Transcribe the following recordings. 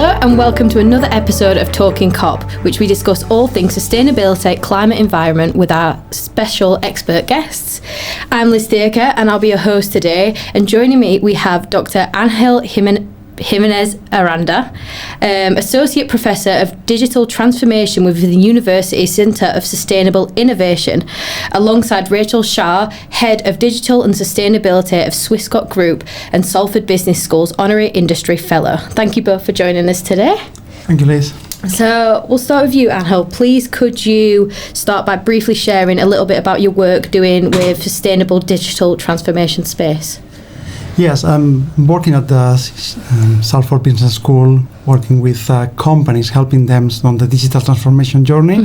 Hello and welcome to another episode of Talking COP, which we discuss all things sustainability, climate, environment with our special expert guests. I'm Liz Theaker and I'll be your host today, and joining me we have Dr Angel Jimenez-Aranda, Associate Professor of Digital Transformation within the University Centre of Sustainable Innovation, alongside Rachael Shah, Head of Digital and Sustainability of Swiscot Group and Salford Business School's Honorary Industry Fellow. Thank you both for joining us today. Thank you, Liz. So we'll start with you, Angel. Please could you start by briefly sharing a little bit about your work doing with sustainable digital transformation space? Yes, I'm working at the Salford Business School, working with companies, helping them on the digital transformation journey,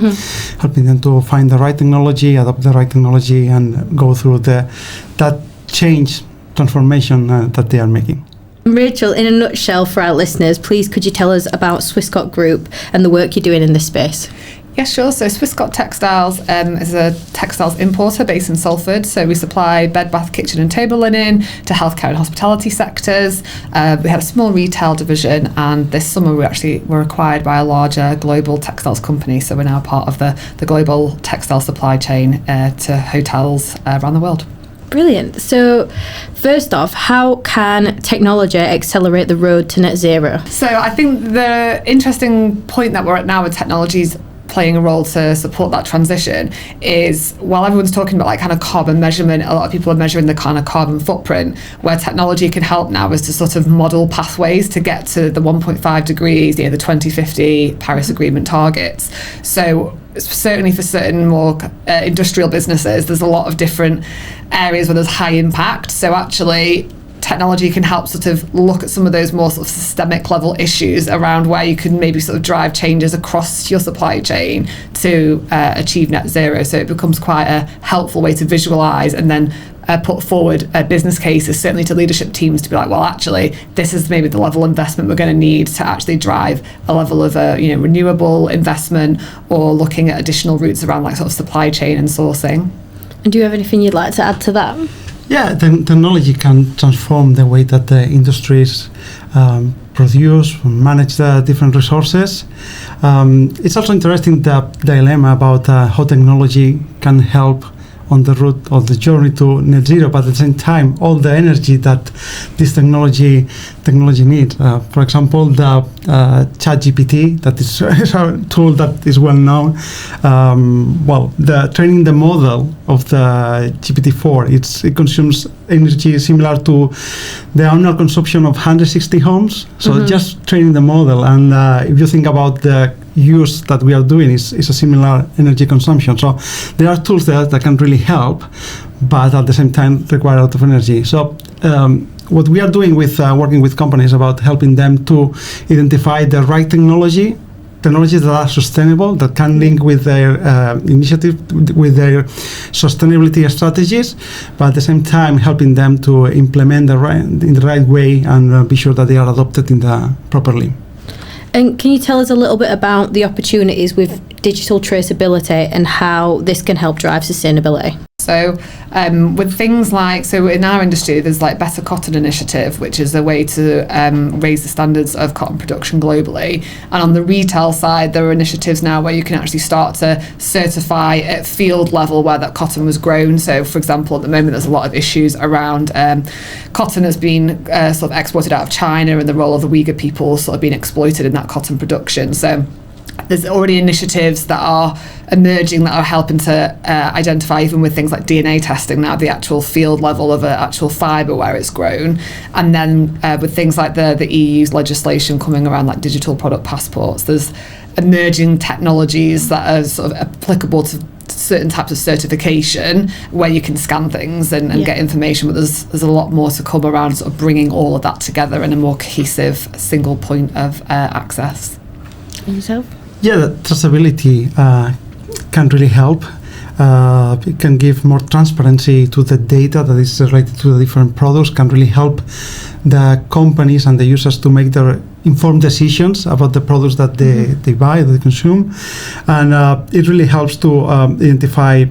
helping them to find the right technology, adopt the right technology, and go through that change transformation that they are making. Rachael, in a nutshell for our listeners, please could you tell us about Swiscot Group and the work you're doing in this space? Yeah, sure. So Swiscot Textiles is a textiles importer based in Salford. So we supply bed, bath, kitchen and table linen to healthcare and hospitality sectors. We had a small retail division, and this summer we actually were acquired by a larger global textiles company. So we're now part of the global textile supply chain to hotels around the world. Brilliant. So first off, how can technology accelerate the road to net zero? So I think the interesting point that we're at now with technologies playing a role to support that transition is, while everyone's talking about like kind of carbon measurement, a lot of people are measuring the kind of carbon footprint. Where technology can help now is to sort of model pathways to get to the 1.5 degrees, the 2050 Paris Agreement targets. So certainly for certain more industrial businesses, there's a lot of different areas where there's high impact. So actually technology can help sort of look at some of those more sort of systemic level issues around where you can maybe sort of drive changes across your supply chain to achieve net zero. So it becomes quite a helpful way to visualize and then put forward business cases, certainly to leadership teams, to be like, well, actually, this is maybe the level of investment we're going to need to actually drive a level of renewable investment, or looking at additional routes around like sort of supply chain and sourcing. And do you have anything you'd like to add to that? Yeah, technology can transform the way that the industries produce, manage the different resources. It's also interesting the dilemma about how technology can help on the route of the journey to net zero, but at the same time, all the energy that this technology needs. For example, the ChatGPT, that is a tool that is well known. The training the model of the GPT-4, it consumes energy similar to the annual consumption of 160 homes. So just training the model, and if you think about the use that we are doing is a similar energy consumption. So there are tools there that can really help, but at the same time require a lot of energy. So what we are doing with working with companies about helping them to identify the right technologies that are sustainable, that can link with their initiative, with their sustainability strategies, but at the same time helping them to implement in the right way and be sure that they are adopted properly. And can you tell us a little bit about the opportunities with digital traceability and how this can help drive sustainability? So with things like, so in our industry, there's like Better Cotton Initiative, which is a way to raise the standards of cotton production globally. And on the retail side, there are initiatives now where you can actually start to certify at field level where that cotton was grown. So for example, at the moment, there's a lot of issues around cotton has been sort of exported out of China, and the role of the Uyghur people sort of being exploited in that cotton production. So there's already initiatives that are emerging that are helping to identify, even with things like DNA testing now, the actual field level of an actual fibre where it's grown. And then with things like the EU's legislation coming around like digital product passports, there's emerging technologies that are sort of applicable to certain types of certification where you can scan things and get information, but there's a lot more to come around sort of bringing all of that together in a more cohesive single point of access. And yourself? Yeah, the traceability can really help. It can give more transparency to the data that is related to the different products, can really help the companies and the users to make their informed decisions about the products that they buy, that they consume. And it really helps to identify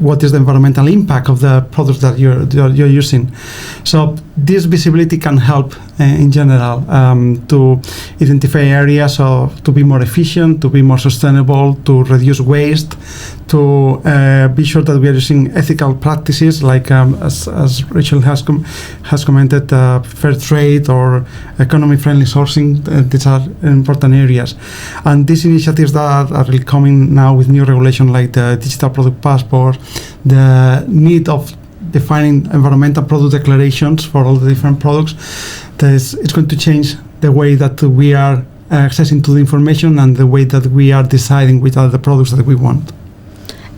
what is the environmental impact of the products that you're using. So this visibility can help in general to identify areas to be more efficient, to be more sustainable, to reduce waste, to be sure that we are using ethical practices like as Rachael has commented, fair trade or economy-friendly sourcing. These are important areas, and these initiatives that are really coming now with new regulation like the digital product passport, the need of defining environmental product declarations for all the different products, it's going to change the way that we are accessing to the information and the way that we are deciding which are the products that we want.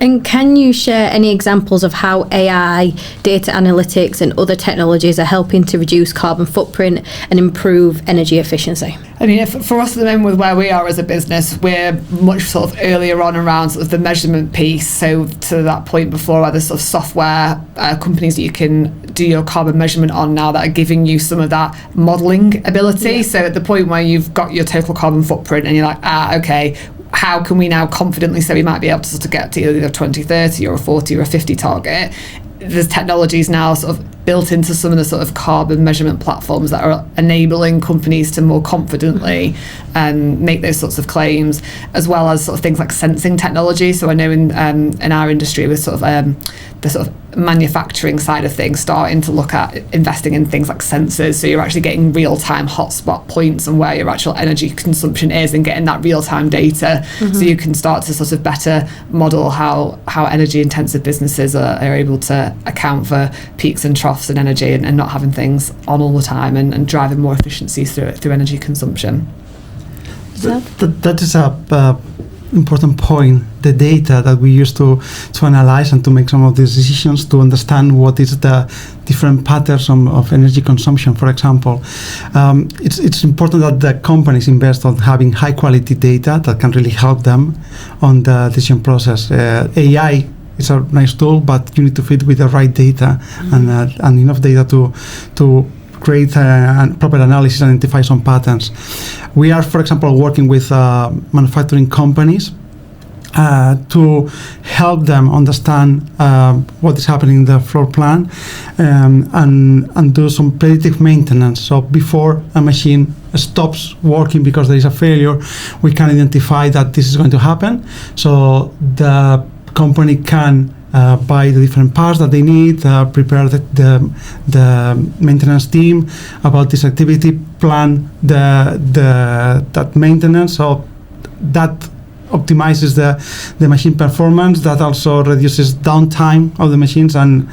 And can you share any examples of how AI, data analytics and other technologies are helping to reduce carbon footprint and improve energy efficiency? I mean, for us at the moment with where we are as a business, we're much sort of earlier on around sort of the measurement piece. So to that point before, where there's sort of software companies that you can do your carbon measurement on now that are giving you some of that modelling ability. Yeah. So at the point where you've got your total carbon footprint and you're like, okay, how can we now confidently say we might be able to sort of get to either a 2030 or a 40 or a 50 target? There's technologies now sort of built into some of the sort of carbon measurement platforms that are enabling companies to more confidently make those sorts of claims, as well as sort of things like sensing technology. So I know in our industry, with sort of the sort of manufacturing side of things, starting to look at investing in things like sensors, so you're actually getting real-time hotspot points and where your actual energy consumption is, and getting that real-time data, so you can start to sort of better model how energy-intensive businesses are able to account for peaks and troughs in energy and not having things on all the time and driving more efficiencies through energy consumption. That is a important point. The data that we use to analyze and to make some of these decisions, to understand what is the different patterns of energy consumption, for example. It's important that the companies invest on having high quality data that can really help them on the decision process. AI is a nice tool, but you need to fit with the right data and enough data to create proper analysis and identify some patterns. We are, for example, working with manufacturing companies to help them understand what is happening in the floor plan and do some predictive maintenance. So before a machine stops working because there is a failure, we can identify that this is going to happen. So the company can buy the different parts that they need, prepare the maintenance team about this activity, plan that maintenance. So that optimizes the machine performance. That also reduces downtime of the machines and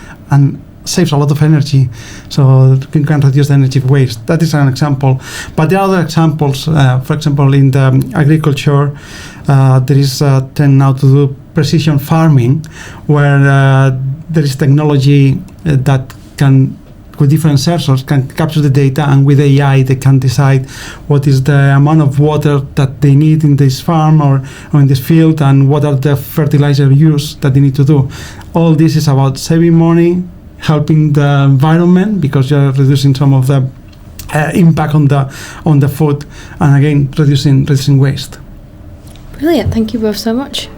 saves a lot of energy. So you can reduce the energy waste. That is an example. But there are other examples. For example, in the agriculture, there is a trend now to do precision farming, where there is technology that can, with different sensors, can capture the data, and with AI they can decide what is the amount of water that they need in this farm or in this field, and what are the fertilizer use that they need to do. All this is about saving money, helping the environment, because you're reducing some of the impact on the food, and again reducing waste. Brilliant, thank you both so much.